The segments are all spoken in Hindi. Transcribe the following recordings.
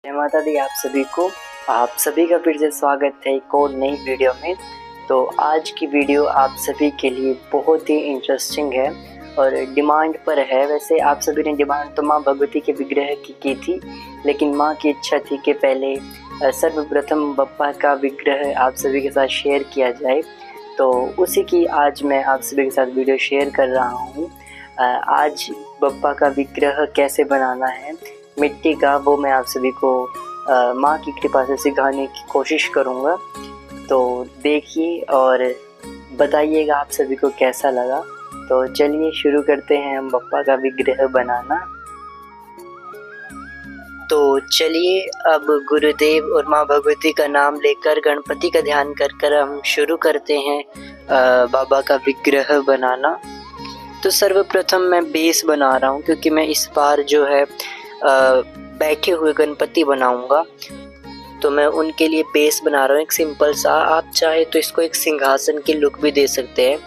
जय माता दी आप सभी को। आप सभी का फिर से स्वागत है एक और नई वीडियो में। तो आज की वीडियो आप सभी के लिए बहुत ही इंटरेस्टिंग है और डिमांड पर है। वैसे आप सभी ने डिमांड तो माँ भगवती के विग्रह की थी, लेकिन माँ की इच्छा थी कि पहले सर्वप्रथम बप्पा का विग्रह आप सभी के साथ शेयर किया जाए। तो उसी की आज मैं आप सभी के साथ वीडियो शेयर कर रहा हूँ। आज बप्पा का विग्रह कैसे बनाना है मिट्टी का, वो मैं आप सभी को माँ की कृपा से सिखाने की कोशिश करूँगा। तो देखिए और बताइएगा आप सभी को कैसा लगा। तो चलिए शुरू करते हैं हम बप्पा का विग्रह बनाना। तो चलिए अब गुरुदेव और माँ भगवती का नाम लेकर गणपति का ध्यान कर हम शुरू करते हैं बाबा का विग्रह बनाना। तो सर्वप्रथम मैं बेस बना रहा हूँ, क्योंकि मैं इस बार जो है बैठे हुए गणपति बनाऊंगा। तो मैं उनके लिए बेस बना रहा हूँ एक सिंपल सा। आप चाहे तो इसको एक सिंहासन की लुक भी दे सकते हैं,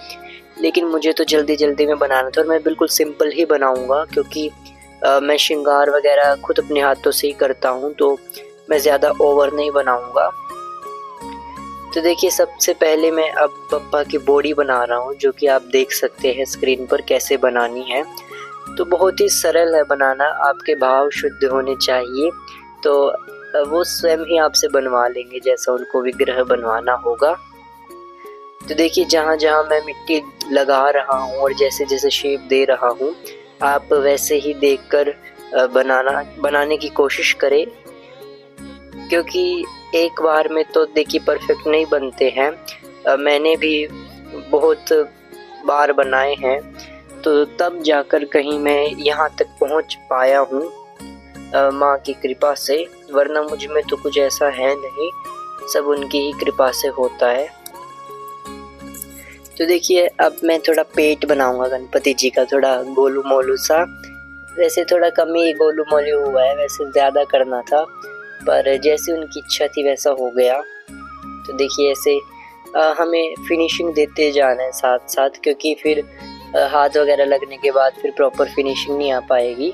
लेकिन मुझे तो जल्दी में बनाना था और मैं बिल्कुल सिंपल ही बनाऊंगा, क्योंकि मैं श्रृंगार वगैरह खुद अपने हाथों से ही करता हूँ, तो मैं ज़्यादा ओवर नहीं बनाऊंगा। तो देखिए सबसे पहले मैं अब बप्पा की बॉडी बना रहा हूँ, जो कि आप देख सकते हैं स्क्रीन पर कैसे बनानी है। तो बहुत ही सरल है बनाना, आपके भाव शुद्ध होने चाहिए, तो वो स्वयं ही आपसे बनवा लेंगे जैसा उनको विग्रह बनवाना होगा। तो देखिए जहाँ जहाँ मैं मिट्टी लगा रहा हूँ और जैसे जैसे शेप दे रहा हूँ, आप वैसे ही देखकर बनाने की कोशिश करें, क्योंकि एक बार में तो देखिए परफेक्ट नहीं बनते हैं। मैंने भी बहुत बार बनाए हैं, तो तब जाकर कहीं मैं यहाँ तक पहुँच पाया हूँ माँ की कृपा से, वरना मुझ में तो कुछ ऐसा है नहीं, सब उनकी ही कृपा से होता है। तो देखिए अब मैं थोड़ा पेट बनाऊंगा गणपति जी का, थोड़ा गोलू मोलू सा। वैसे थोड़ा कम ही गोलू मोलू हुआ है, वैसे ज़्यादा करना था, पर जैसे उनकी इच्छा थी वैसा हो गया। तो देखिए ऐसे हमें फिनिशिंग देते जाना है साथ साथ, क्योंकि फिर हाथ वगैरह लगने के बाद फिर प्रॉपर फिनिशिंग नहीं आ पाएगी।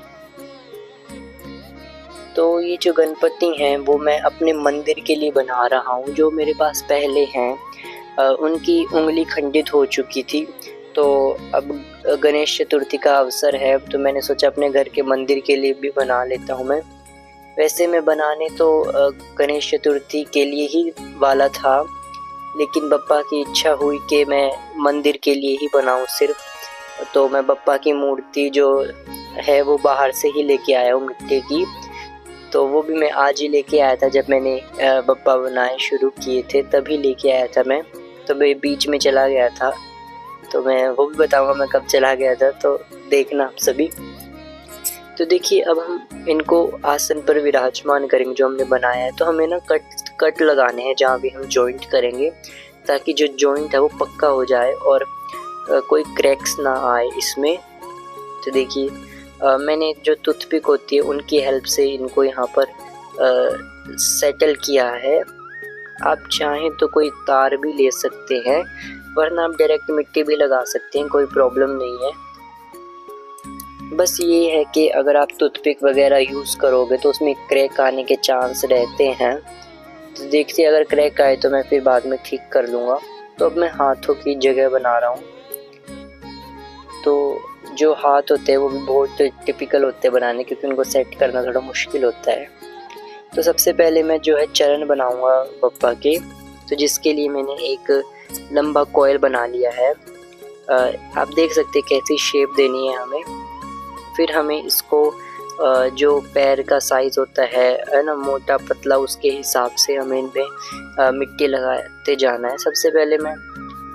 तो ये जो गणपति हैं वो मैं अपने मंदिर के लिए बना रहा हूँ। जो मेरे पास पहले हैं उनकी उंगली खंडित हो चुकी थी, तो अब गणेश चतुर्थी का अवसर है, तो मैंने सोचा अपने घर के मंदिर के लिए भी बना लेता हूँ मैं। वैसे मैं बनाने तो गणेश चतुर्थी के लिए ही वाला था, लेकिन बप्पा की इच्छा हुई कि मैं मंदिर के लिए ही बनाऊँ सिर्फ। तो मैं बप्पा की मूर्ति जो है वो बाहर से ही लेके आया हूँ मिट्टी की। तो वो भी मैं आज ही लेके आया था, जब मैंने बप्पा बनाए शुरू किए थे तभी लेके आया था मैं। तो मैं बीच में चला गया था, तो मैं वो भी बताऊंगा मैं कब चला गया था, तो देखना आप सभी। तो देखिए अब हम इनको आसन पर विराजमान करेंगे जो हमने बनाया है। तो हमें ना कट लगाने हैं जहाँ भी हम जॉइंट करेंगे, ताकि जो जॉइंट है वो पक्का हो जाए और कोई क्रैक्स ना आए इसमें। तो देखिए मैंने जो टूथपिक होती है उनकी हेल्प से इनको यहाँ पर सेटल किया है। आप चाहें तो कोई तार भी ले सकते हैं, वरना आप डायरेक्ट मिट्टी भी लगा सकते हैं, कोई प्रॉब्लम नहीं है। बस ये है कि अगर आप टूथपिक वगैरह यूज़ करोगे तो उसमें क्रैक आने के चांस रहते हैं। तो देखिए अगर क्रैक आए तो मैं फिर बाद में ठीक कर लूँगा। तो अब मैं हाथों की जगह बना रहा हूँ। तो जो हाथ होते हैं वो भी बहुत टिपिकल होते हैं बनाने, क्योंकि उनको सेट करना थोड़ा मुश्किल होता है। तो सबसे पहले मैं जो है चरण बनाऊंगा बप्पा के, तो जिसके लिए मैंने एक लंबा कॉइल बना लिया है। आप देख सकते हैं कैसी शेप देनी है हमें। फिर हमें इसको जो पैर का साइज़ होता है ना, मोटा पतला, उसके हिसाब से हमें इनमें मिट्टी लगाते जाना है। सबसे पहले मैं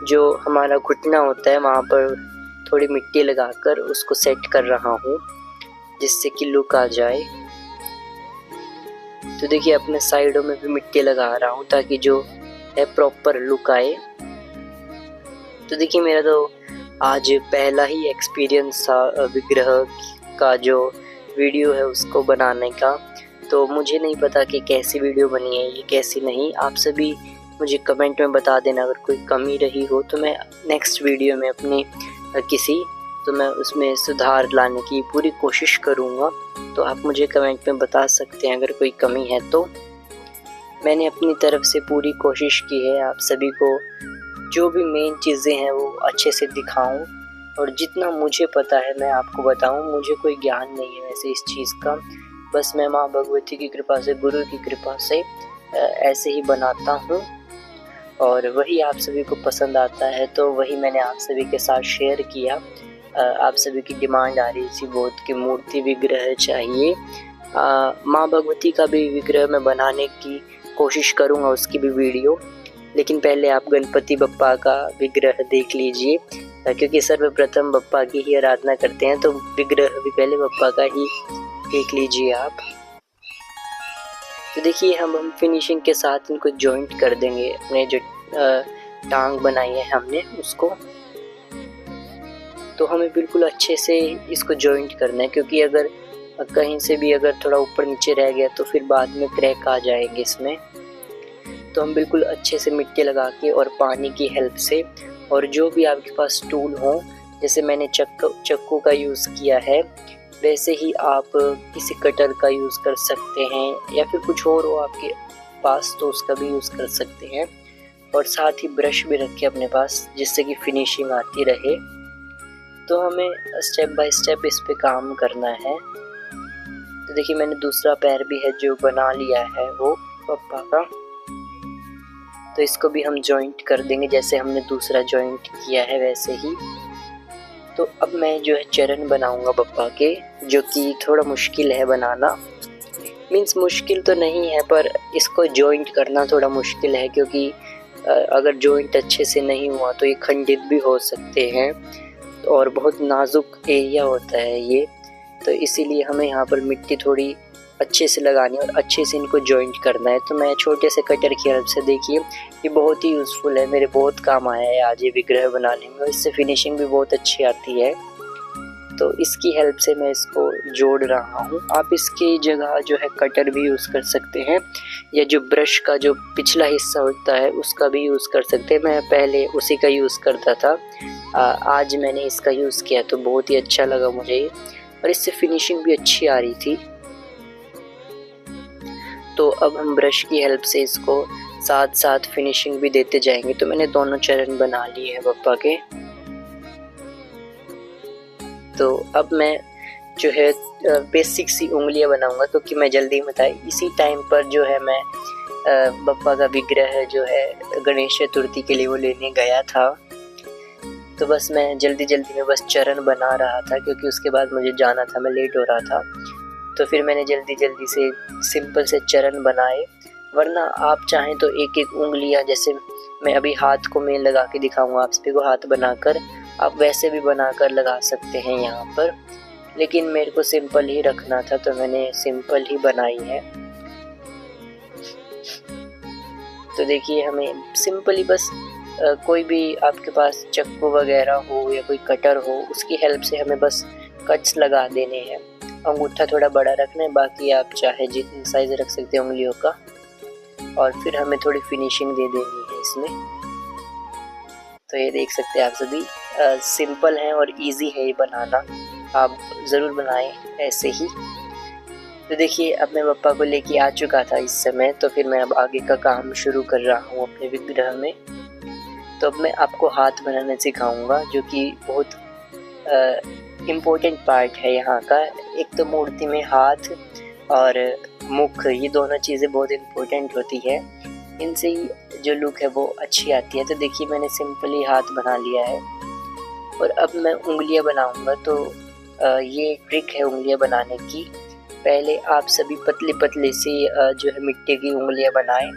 जो हमारा घुटना होता है वहाँ पर थोड़ी मिट्टी लगाकर उसको सेट कर रहा हूँ, जिससे कि लुक आ जाए। तो देखिए अपने साइडों में भी मिट्टी लगा रहा हूँ ताकि जो है प्रॉपर लुक आए। तो देखिए मेरा तो आज पहला ही एक्सपीरियंस था विग्रह का जो वीडियो है उसको बनाने का। तो मुझे नहीं पता कि कैसी वीडियो बनी है ये, कैसी नहीं। आप सभी मुझे कमेंट में बता देना, अगर कोई कमी रही हो तो मैं नेक्स्ट वीडियो में अपनी किसी तो मैं उसमें सुधार लाने की पूरी कोशिश करूँगा। तो आप मुझे कमेंट में बता सकते हैं अगर कोई कमी है तो। मैंने अपनी तरफ से पूरी कोशिश की है आप सभी को जो भी मेन चीज़ें हैं वो अच्छे से दिखाऊं, और जितना मुझे पता है मैं आपको बताऊं। मुझे कोई ज्ञान नहीं है वैसे इस चीज़ का, बस मैं माँ भगवती की कृपा से, गुरु की कृपा से ऐसे ही बनाता हूँ, और वही आप सभी को पसंद आता है तो वही मैंने आप सभी के साथ शेयर किया। आप सभी की डिमांड आ रही थी बहुत कि मूर्ति विग्रह चाहिए। माँ भगवती का भी विग्रह मैं बनाने की कोशिश करूँगा, उसकी भी वीडियो, लेकिन पहले आप गणपति बप्पा का विग्रह देख लीजिए, क्योंकि सर्वप्रथम बप्पा की ही आराधना करते हैं तो विग्रह भी पहले बप्पा का ही देख लीजिए आप। तो देखिए हम फिनिशिंग के साथ इनको जॉइंट कर देंगे, अपने जो टांग बनाई है हमने उसको। तो हमें बिल्कुल अच्छे से इसको जॉइंट करना है, क्योंकि अगर कहीं से भी अगर थोड़ा ऊपर नीचे रह गया तो फिर बाद में क्रैक आ जाएंगे इसमें। तो हम बिल्कुल अच्छे से मिट्टी लगा के और पानी की हेल्प से, और जो भी आपके पास टूल हो, जैसे मैंने चक्कू का यूज़ किया है, वैसे ही आप किसी कटर का यूज़ कर सकते हैं, या फिर कुछ और हो आपके पास तो उसका भी यूज़ कर सकते हैं। और साथ ही ब्रश भी रखें अपने पास जिससे कि फिनिशिंग आती रहे। तो हमें स्टेप बाय स्टेप इस पे काम करना है। तो देखिए मैंने दूसरा पैर भी है जो बना लिया है वो पप्पा का, तो इसको भी हम जॉइंट कर देंगे जैसे हमने दूसरा जॉइंट किया है वैसे ही। तो अब मैं जो है चरण बनाऊंगा पप्पा के, जो कि थोड़ा मुश्किल है बनाना। मीन्स मुश्किल तो नहीं है, पर इसको जॉइंट करना थोड़ा मुश्किल है, क्योंकि अगर जॉइंट अच्छे से नहीं हुआ तो ये खंडित भी हो सकते हैं, और बहुत नाजुक एरिया होता है ये। तो इसीलिए हमें यहाँ पर मिट्टी थोड़ी अच्छे से लगानी और अच्छे से इनको जॉइंट करना है। तो मैं छोटे से कटर की हेल्प से, देखिए ये बहुत ही यूज़फुल है, मेरे बहुत काम आया है आज ये विग्रह बनाने में, और इससे फिनिशिंग भी बहुत अच्छी आती है। तो इसकी हेल्प से मैं इसको जोड़ रहा हूँ। आप इसकी जगह जो है कटर भी यूज़ कर सकते हैं, या जो ब्रश का जो पिछला हिस्सा होता है उसका भी यूज़ कर सकते हैं। मैं पहले उसी का यूज़ करता था, आज मैंने इसका यूज़ किया तो बहुत ही अच्छा लगा मुझे ये, और इससे फिनिशिंग भी अच्छी आ रही थी। तो अब हम ब्रश की हेल्प से इसको साथ साथ फिनिशिंग भी देते जाएंगे। तो मैंने दोनों चरण बना लिए हैं पप्पा के। तो अब मैं जो है बेसिक सी उंगलियां बनाऊंगा, क्योंकि मैं जल्दी बताई इसी टाइम पर जो है मैं बप्पा का विग्रह जो है गणेश चतुर्थी के लिए वो लेने गया था। तो बस मैं जल्दी में बस चरण बना रहा था, क्योंकि उसके बाद मुझे जाना था, मैं लेट हो रहा था। तो फिर मैंने जल्दी से सिंपल से चरण बनाए। वरना आप चाहें तो एक एक उंगलियां, जैसे मैं अभी हाथ को मैं लगा के दिखाऊंगा आप सभी को, हाथ बनाकर आप वैसे भी बनाकर लगा सकते हैं यहाँ पर, लेकिन मेरे को सिंपल ही रखना था तो मैंने सिंपल ही बनाई है। तो देखिए हमें सिंपल ही बस कोई भी आपके पास चक्कू वगैरह हो या कोई कटर हो, उसकी हेल्प से हमें बस कट्स लगा देने हैं। अंगूठा थोड़ा बड़ा रखना है, बाकी आप चाहे जितनी साइज रख सकते हैं उंगलियों का, और फिर हमें थोड़ी फिनिशिंग दे देनी है इसमें। तो ये देख सकते हैं आप सभी, सिंपल है और इजी है ये बनाना, आप ज़रूर बनाएं ऐसे ही। तो देखिए अब मैं पप्पा को लेके आ चुका था इस समय, तो फिर मैं अब आगे का काम शुरू कर रहा हूँ अपने विग्रह में। तो अब मैं आपको हाथ बनाना सिखाऊंगा, जो कि बहुत इम्पोर्टेंट पार्ट है यहाँ का। एक तो मूर्ति में हाथ और मुख, ये दोनों चीज़ें बहुत इम्पोर्टेंट होती है, इनसे ही जो लुक है वो अच्छी आती है। तो देखिए मैंने सिंपली हाथ बना लिया है, और अब मैं उंगलियां बनाऊंगा। तो ये ट्रिक है उंगलियां बनाने की। पहले आप सभी पतली सी जो है मिट्टी की उंगलियां बनाएं,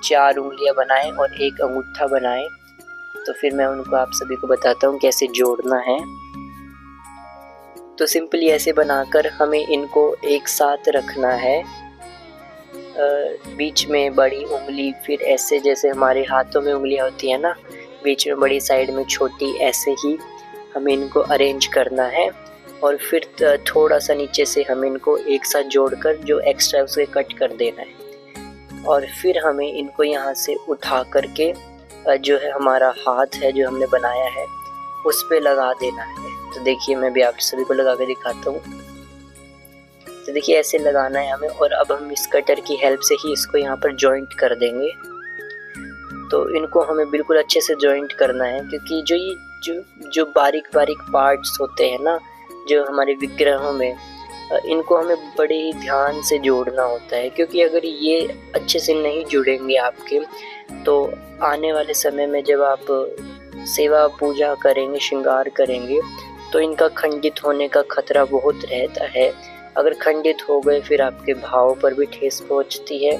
4 उंगलियां बनाएं और एक अंगूठा बनाएं। तो फिर मैं उनको आप सभी को बताता हूँ कैसे जोड़ना है। तो सिंपली ऐसे बनाकर हमें इनको एक साथ रखना है, बीच में बड़ी उंगली, फिर ऐसे जैसे हमारे हाथों में उंगलियां होती है ना, बीच में बड़ी, साइड में छोटी, ऐसे ही हमें इनको अरेंज करना है। और फिर थोड़ा सा नीचे से हमें इनको एक साथ जोड़कर जो एक्स्ट्रा है उसे कट कर देना है। और फिर हमें इनको यहाँ से उठा करके जो है हमारा हाथ है जो हमने बनाया है उस पे लगा देना है। तो देखिए मैं भी आप सभी को लगा के दिखाता हूँ। तो देखिए ऐसे लगाना है हमें, और अब हम इस कटर की हेल्प से ही इसको यहाँ पर जॉइंट कर देंगे। तो इनको हमें बिल्कुल अच्छे से जॉइंट करना है, क्योंकि जो बारीक बारीक पार्ट्स होते हैं ना जो हमारे विग्रहों में, इनको हमें बड़े ही ध्यान से जोड़ना होता है, क्योंकि अगर ये अच्छे से नहीं जुड़ेंगे आपके, तो आने वाले समय में जब आप सेवा पूजा करेंगे, श्रृंगार करेंगे, तो इनका खंडित होने का खतरा बहुत रहता है। अगर खंडित हो गए फिर आपके भाव पर भी ठेस पहुंचती है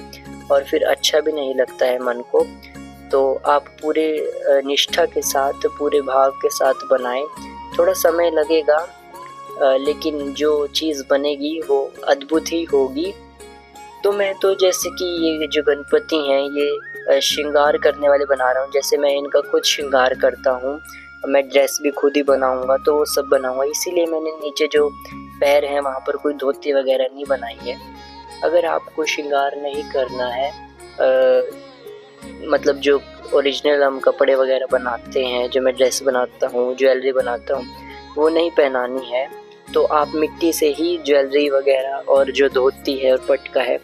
और फिर अच्छा भी नहीं लगता है मन को। तो आप पूरे निष्ठा के साथ, पूरे भाव के साथ बनाएं। थोड़ा समय लगेगा, लेकिन जो चीज़ बनेगी वो अद्भुत ही होगी। तो मैं तो जैसे कि ये जो गणपति हैं ये श्रृंगार करने वाले बना रहा हूँ। जैसे मैं इनका खुद श्रृंगार करता हूँ, मैं ड्रेस भी खुद ही बनाऊँगा, तो वो सब बनाऊँगा। इसीलिए मैंने नीचे जो पैर हैं वहाँ पर कोई धोती वगैरह नहीं बनाई है। अगर आपको श्रृंगार नहीं करना है, मतलब जो ओरिजिनल हम कपड़े वगैरह बनाते हैं, जो मैं ड्रेस बनाता हूँ, ज्वेलरी बनाता हूँ, वो नहीं पहनानी है, तो आप मिट्टी से ही ज्वेलरी वगैरह और जो धोती है और पटका है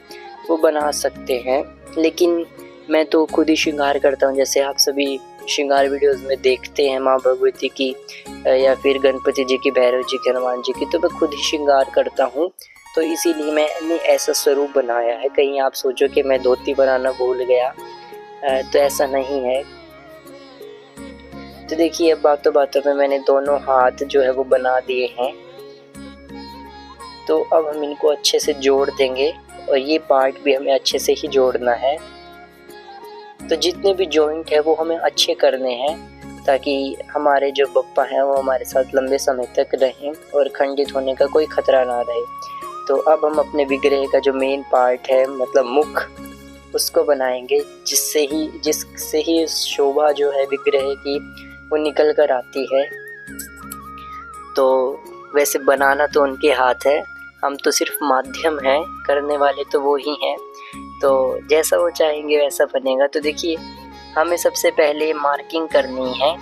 वो बना सकते हैं। लेकिन मैं तो खुद ही श्रृंगार करता हूँ। जैसे आप सभी श्रृंगार वीडियोस में देखते हैं माँ भगवती की या फिर गणपति जी की, भैरव जी की, हनुमान जी की, तो मैं खुद ही श्रृंगार करता हूँ। तो इसीलिए मैंने ऐसा स्वरूप बनाया है। कहीं आप सोचो कि मैं धोती बनाना भूल गया, तो ऐसा नहीं है। तो देखिए अब बातों बातों में मैंने दोनों हाथ जो है वो बना दिए हैं। तो अब हम इनको अच्छे से जोड़ देंगे, और ये पार्ट भी हमें अच्छे से ही जोड़ना है। तो जितने भी जॉइंट है वो हमें अच्छे करने हैं, ताकि हमारे जो बप्पा हैं वो हमारे साथ लंबे समय तक रहें और खंडित होने का कोई खतरा ना रहे। तो अब हम अपने विग्रह का जो मेन पार्ट है, मतलब मुख, उसको बनाएंगे, जिससे ही शोभा जो है विग्रह की वो निकल कर आती है। तो वैसे बनाना तो उनके हाथ है, हम तो सिर्फ माध्यम हैं, करने वाले तो वो ही हैं। तो जैसा वो चाहेंगे वैसा बनेगा। तो देखिए हमें सबसे पहले मार्किंग करनी है,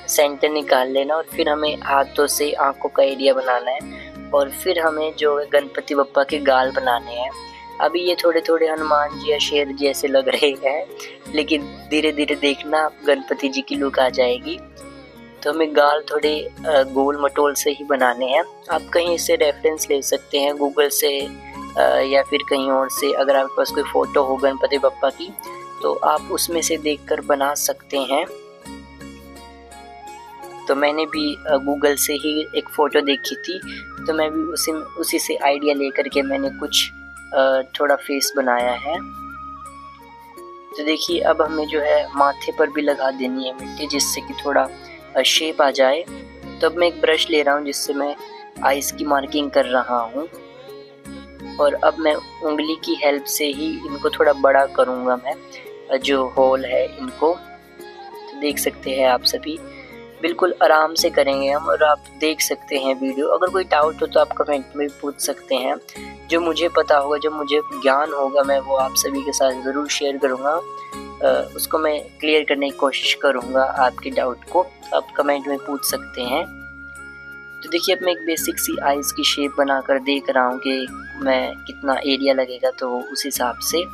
सेंटर निकाल लेना, और फिर हमें हाथों से आंखों का एरिया बनाना है, और फिर हमें जो गणपति बप्पा के गाल बनाने हैं। अभी ये थोड़े थोड़े हनुमान जी या शेर जी ऐसे लग रहे हैं, लेकिन धीरे धीरे देखना गणपति जी की लुक आ जाएगी। तो हमें गाल थोड़े गोल मटोल से ही बनाने हैं। आप कहीं से रेफरेंस ले सकते हैं, गूगल से या फिर कहीं और से। अगर आपके पास कोई फ़ोटो हो गणपति बप्पा की, तो आप उसमें से देखकर बना सकते हैं। तो मैंने भी गूगल से ही एक फ़ोटो देखी थी, तो मैं भी उसी से आइडिया लेकर के मैंने कुछ थोड़ा फेस बनाया है। तो देखिए अब हमें जो है माथे पर भी लगा देनी है मिट्टी, जिससे कि थोड़ा शेप आ जाए। तो अब मैं एक ब्रश ले रहा हूँ जिससे मैं आइज़ की मार्किंग कर रहा हूँ, और अब मैं उंगली की हेल्प से ही इनको थोड़ा बड़ा करूँगा, मैं जो होल है इनको। तो देख सकते हैं आप सभी, बिल्कुल आराम से करेंगे हम, और आप देख सकते हैं वीडियो। अगर कोई डाउट हो तो आप कमेंट में भी पूछ सकते हैं। जो मुझे पता होगा, जो मुझे ज्ञान होगा, मैं वो आप सभी के साथ ज़रूर शेयर करूँगा। उसको मैं क्लियर करने की कोशिश करूँगा आपके डाउट को। आप कमेंट में पूछ सकते हैं। तो देखिए अब मैं एक बेसिक सी आइज़ की शेप बनाकर देख रहा हूँ कि मैं कितना एरिया लगेगा, तो उस हिसाब से।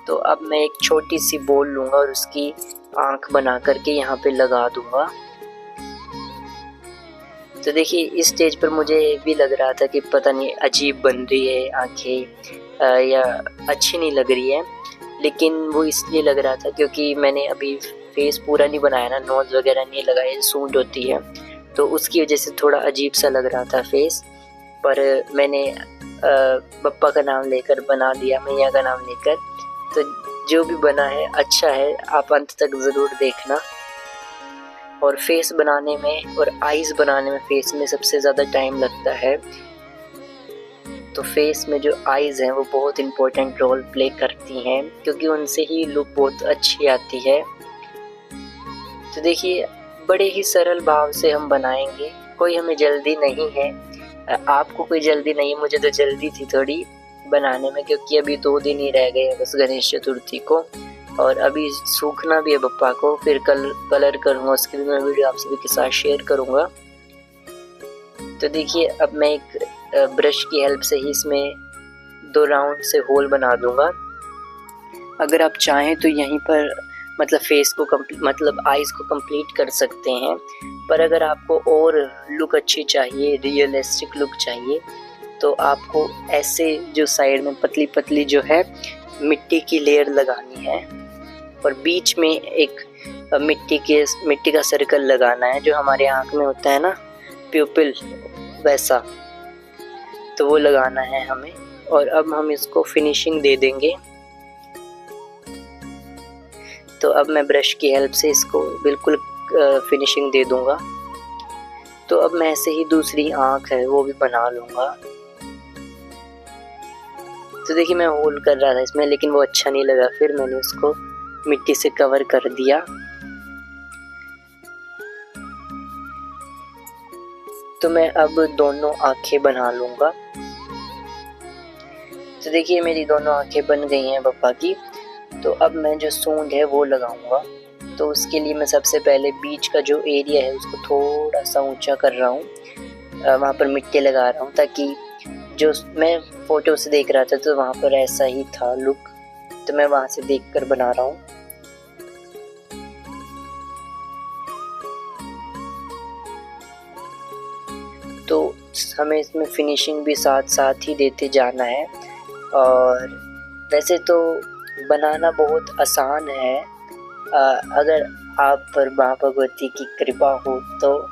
तो अब मैं एक छोटी सी बॉल लूँगा और उसकी आँख बना करके यहाँ पे लगा दूँगा। तो देखिए इस स्टेज पर मुझे भी लग रहा था कि पता नहीं अजीब बन रही है आँखें, या अच्छी नहीं लग रही है, लेकिन वो इसलिए लग रहा था क्योंकि मैंने अभी फेस पूरा नहीं बनाया ना, नोज़ वगैरह नहीं लगाई, सूंड होती है, तो उसकी वजह से थोड़ा अजीब सा लग रहा था फेस। पर मैंने बप्पा का नाम लेकर बना दिया, मैया का नाम लेकर। तो जो भी बना है अच्छा है, आप अंत तक ज़रूर देखना। और फेस बनाने में और आइज़ बनाने में फेस में सबसे ज़्यादा टाइम लगता है। तो फेस में जो आइज़ हैं वो बहुत इम्पोर्टेंट रोल प्ले करती हैं, क्योंकि उनसे ही लुक बहुत अच्छी आती है। तो देखिए बड़े ही सरल भाव से हम बनाएंगे, कोई हमें जल्दी नहीं है। आपको कोई जल्दी नहीं है, मुझे तो जल्दी थी थोड़ी बनाने में, क्योंकि अभी 2 दिन ही रह गए बस गणेश चतुर्थी को। और अभी सूखना भी है पप्पा को, फिर कलर करूँगा, उसकी भी मैं वीडियो आप सभी के साथ शेयर करूँगा। तो देखिए अब मैं एक ब्रश की हेल्प से ही इसमें 2 राउंड से होल बना दूँगा। अगर आप चाहें तो यहीं पर मतलब फेस को मतलब आइज़ को कंप्लीट कर सकते हैं, पर अगर आपको और लुक अच्छी चाहिए, रियलिस्टिक लुक चाहिए, तो आपको ऐसे जो साइड में पतली पतली जो है मिट्टी की लेयर लगानी है और बीच में एक मिट्टी का सर्कल लगाना है, जो हमारे आँख में होता है ना प्यूपिल वैसा, तो वो लगाना है हमें। और अब हम इसको फिनिशिंग दे देंगे। तो अब मैं ब्रश की हेल्प से इसको बिल्कुल फिनिशिंग दे दूंगा। तो अब मैं ऐसे ही दूसरी आँख है वो भी बना लूँगा। तो देखिए मैं होल कर रहा था इसमें, लेकिन वो अच्छा नहीं लगा, फिर मैंने उसको मिट्टी से कवर कर दिया। तो मैं अब दोनों आँखें बना लूँगा। तो देखिए मेरी दोनों आँखें बन गई हैं पप्पा की। तो अब मैं जो सूंड है वो लगाऊंगा। तो उसके लिए मैं सबसे पहले बीच का जो एरिया है उसको थोड़ा सा ऊंचा कर रहा हूँ, वहाँ पर मिट्टी लगा रहा हूँ, ताकि जो मैं फ़ोटो से देख रहा था तो वहाँ पर ऐसा ही था लुक, तो मैं वहाँ से देखकर बना रहा हूँ। तो हमें इसमें फिनिशिंग भी साथ साथ ही देते जाना है। और वैसे तो बनाना बहुत आसान है, अगर आप पर माँ भगवती की कृपा हो, तो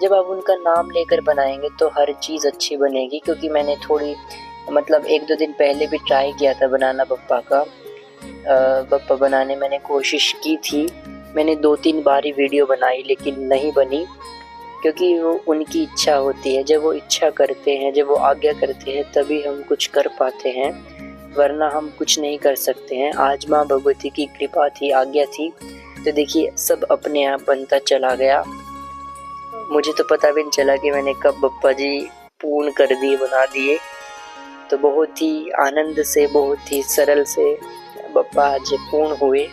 जब आप उनका नाम लेकर बनाएंगे तो हर चीज़ अच्छी बनेगी। क्योंकि मैंने थोड़ी मतलब 1-2 दिन पहले भी ट्राई किया था बनाना बप्पा बनाने मैंने कोशिश की थी। मैंने 2-3 बार ही वीडियो बनाई, लेकिन नहीं बनी, क्योंकि वो उनकी इच्छा होती है। जब वो इच्छा करते हैं, जब वो आज्ञा करते हैं, तभी हम कुछ कर पाते हैं, वरना हम कुछ नहीं कर सकते हैं। आज माँ भगवती की कृपा थी, आज्ञा थी, तो देखिए सब अपने आप बनता चला गया। मुझे तो पता भी नहीं चला कि मैंने कब बप्पा जी पूर्ण कर दिए, बना दिए। तो बहुत ही आनंद से, बहुत ही सरल से बप्पा आज पूर्ण हुए।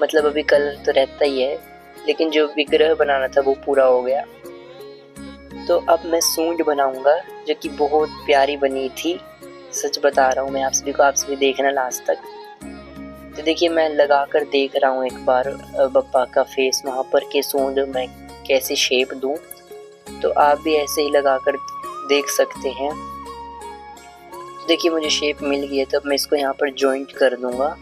मतलब अभी कलर तो रहता ही है, लेकिन जो विग्रह बनाना था वो पूरा हो गया। तो अब मैं सूंड बनाऊंगा, जो कि बहुत प्यारी बनी थी, सच बता रहा हूँ मैं आप सभी को, आप सभी देखना लास्ट तक। तो देखिए मैं लगा कर देख रहा हूँ एक बार बप्पा का फेस वहाँ पर के सूंड मैं कैसी शेप दूँ। तो आप भी ऐसे ही लगा कर देख सकते हैं। तो देखिए मुझे शेप मिल गई है, तो अब मैं इसको यहाँ पर जॉइंट कर दूँगा।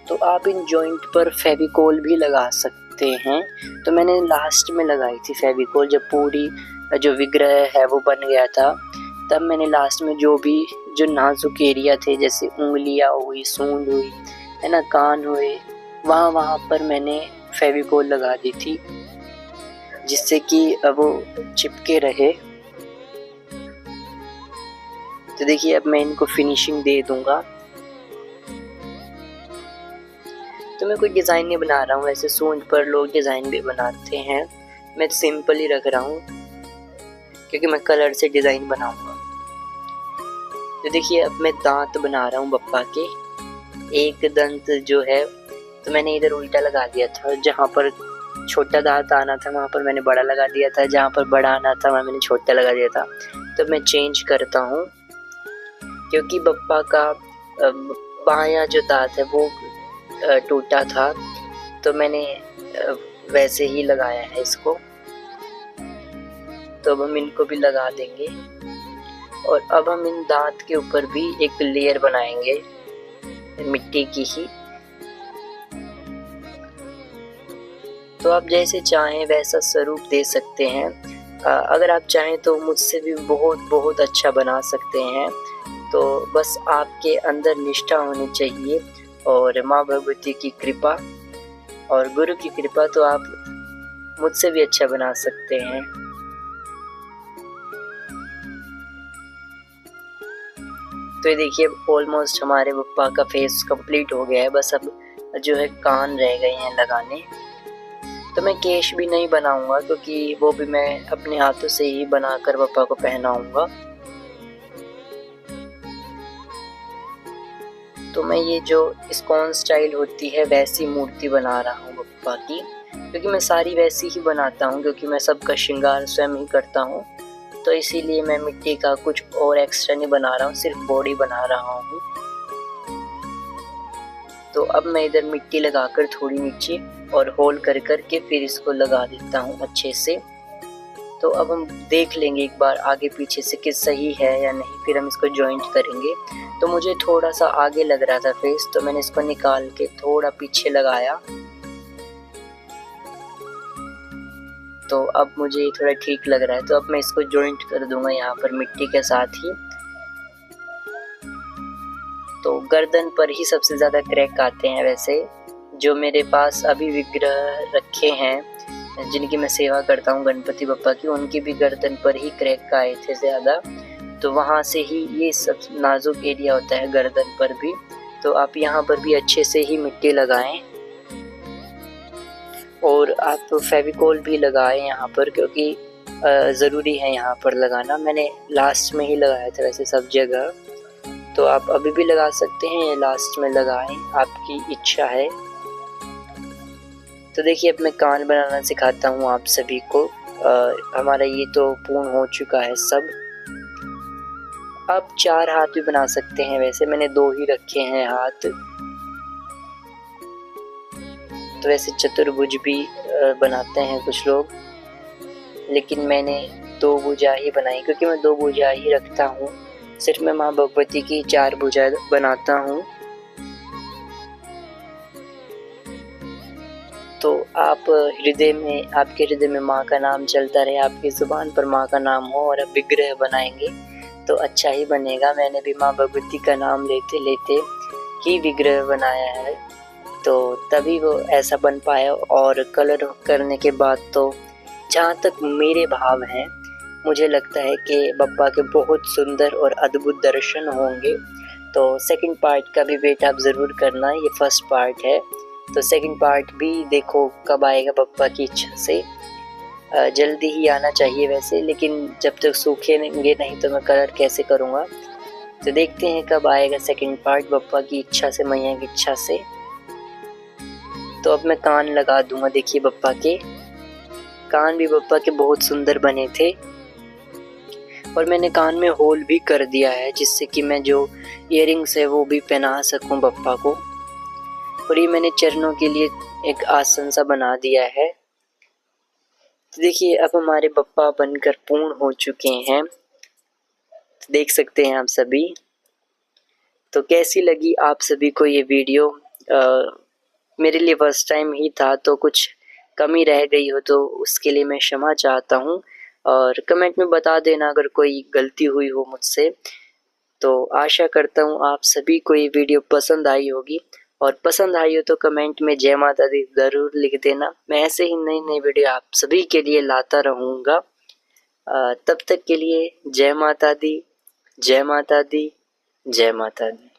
तो आप इन जॉइंट पर फेविकोल भी लगा सकते हैं। तो मैंने लास्ट में लगाई थी फेविकोल, जब पूरी जो विग्रह है वो बन गया था, तब मैंने लास्ट में जो नाजुक एरिया थे, जैसे उंगलियां हुई, सूंड हुई, है ना, कान हुए, वहाँ पर मैंने फेविकोल लगा दी थी, जिससे कि वो चिपके रहे। तो देखिए अब मैं इनको फिनिशिंग दे दूंगा। तो मैं कोई डिज़ाइन नहीं बना रहा हूँ, ऐसे सूंड पर लोग डिज़ाइन भी बनाते हैं, मैं सिंपल ही रख रहा हूँ, क्योंकि मैं कलर से डिज़ाइन बनाऊंगा। तो देखिए अब मैं दांत बना रहा हूँ बप्पा के। एक दंत जो है तो मैंने इधर उल्टा लगा दिया था, जहाँ पर छोटा दांत आना था वहाँ पर मैंने बड़ा लगा दिया था, जहाँ पर बड़ा आना था वहाँ मैंने छोटा लगा दिया था। तो मैं चेंज करता हूँ, क्योंकि बप्पा का बायां जो दांत है वो टूटा था, तो मैंने वैसे ही लगाया है इसको। तो अब हम इनको भी लगा देंगे, और अब हम इन दांत के ऊपर भी एक लेयर बनाएंगे मिट्टी की ही। तो आप जैसे चाहें वैसा स्वरूप दे सकते हैं। अगर आप चाहें तो मुझसे भी बहुत अच्छा बना सकते हैं। तो बस आपके अंदर निष्ठा होनी चाहिए, और माँ भगवती की कृपा और गुरु की कृपा, तो आप मुझसे भी अच्छा बना सकते हैं। तो ये देखिए ऑलमोस्ट हमारे बप्पा का फेस कंप्लीट हो गया है, बस अब जो है कान रह गए हैं लगाने। तो मैं केश भी नहीं बनाऊंगा, क्योंकि वो भी मैं अपने हाथों से ही बनाकर बप्पा को पहनाऊंगा। तो मैं ये जो इस्कॉन स्टाइल होती है वैसी मूर्ति बना रहा हूँ बप्पा की, क्योंकि मैं सारी वैसी ही बनाता हूँ, क्योंकि मैं सबका श्रृंगार स्वयं ही करता हूँ। तो इसीलिए मैं मिट्टी का कुछ और एक्स्ट्रा नहीं बना रहा हूँ, सिर्फ बॉडी बना रहा हूँ। तो अब मैं इधर मिट्टी लगाकर थोड़ी नीचे और होल कर के फिर इसको लगा देता हूँ अच्छे से। तो अब हम देख लेंगे एक बार आगे पीछे से कि सही है या नहीं, फिर हम इसको जॉइंट करेंगे। तो मुझे थोड़ा सा आगे लग रहा था फेस, तो मैंने इसको निकाल के थोड़ा पीछे लगाया। तो अब मुझे थोड़ा ठीक लग रहा है, तो अब मैं इसको जॉइंट कर दूंगा यहाँ पर मिट्टी के साथ ही। तो गर्दन पर ही सबसे ज़्यादा क्रैक आते हैं वैसे, जो मेरे पास अभी विग्रह रखे हैं जिनकी मैं सेवा करता हूँ गणपति बप्पा की, उनकी भी गर्दन पर ही क्रैक आए थे ज़्यादा। तो वहाँ से ही ये सब नाजुक एरिया होता है गर्दन पर भी। तो आप यहाँ पर भी अच्छे से ही मिट्टी लगाएं और आप फेविकोल भी लगाएं यहाँ पर, क्योंकि ज़रूरी है यहाँ पर लगाना। मैंने लास्ट में ही लगाया था वैसे सब जगह, तो आप अभी भी लगा सकते हैं या लास्ट में लगाएं, आपकी इच्छा है। तो देखिए अब मैं कान बनाना सिखाता हूँ आप सभी को। हमारा ये तो पूर्ण हो चुका है सब। आप 4 हाथ भी बना सकते हैं, वैसे मैंने 2 ही रखे हैं हाथ। तो वैसे चतुर्भुज भी बनाते हैं कुछ लोग, लेकिन मैंने 2 भुजा ही बनाई, क्योंकि मैं 2 भुजा ही रखता हूँ। सिर्फ मैं माँ भगवती की 4 भुजा बनाता हूँ। तो आप हृदय में, आपके हृदय में माँ का नाम चलता रहे, आपकी जुबान पर माँ का नाम हो, और आप विग्रह बनाएंगे तो अच्छा ही बनेगा। मैंने भी माँ भगवती का नाम लेते लेते ही विग्रह बनाया है, तो तभी वो ऐसा बन पाया। और कलर करने के बाद तो जहाँ तक मेरे भाव हैं, मुझे लगता है कि बप्पा के बहुत सुंदर और अद्भुत दर्शन होंगे। तो सेकंड पार्ट का भी वेट आप ज़रूर करना, ये फर्स्ट पार्ट है। तो सेकंड पार्ट भी देखो कब आएगा बप्पा की इच्छा से। जल्दी ही आना चाहिए वैसे, लेकिन जब तक सूखेंगे नहीं तो मैं कलर कैसे करूँगा। तो देखते हैं कब आएगा सेकंड पार्ट बप्पा की इच्छा से, मैया की इच्छा से। तो अब मैं कान लगा दूंगा। देखिए बप्पा के कान भी बप्पा के बहुत सुंदर बने थे, और मैंने कान में होल भी कर दिया है, जिससे कि मैं जो इयरिंग्स है वो भी पहना सकूं बप्पा को। और ये मैंने चरणों के लिए एक आसन सा बना दिया है। तो देखिए अब हमारे बप्पा बनकर पूर्ण हो चुके हैं, तो देख सकते हैं आप सभी। तो कैसी लगी आप सभी को ये वीडियो? मेरे लिए फर्स्ट टाइम ही था, तो कुछ कमी रह गई हो तो उसके लिए मैं क्षमा चाहता हूँ, और कमेंट में बता देना अगर कोई गलती हुई हो मुझसे। तो आशा करता हूँ आप सभी को ये वीडियो पसंद आई होगी, और पसंद आई हो तो कमेंट में जय माता दी ज़रूर लिख देना। मैं ऐसे ही नई नई वीडियो आप सभी के लिए लाता रहूँगा। तब तक के लिए जय माता दी, जय माता दी, जय माता दी।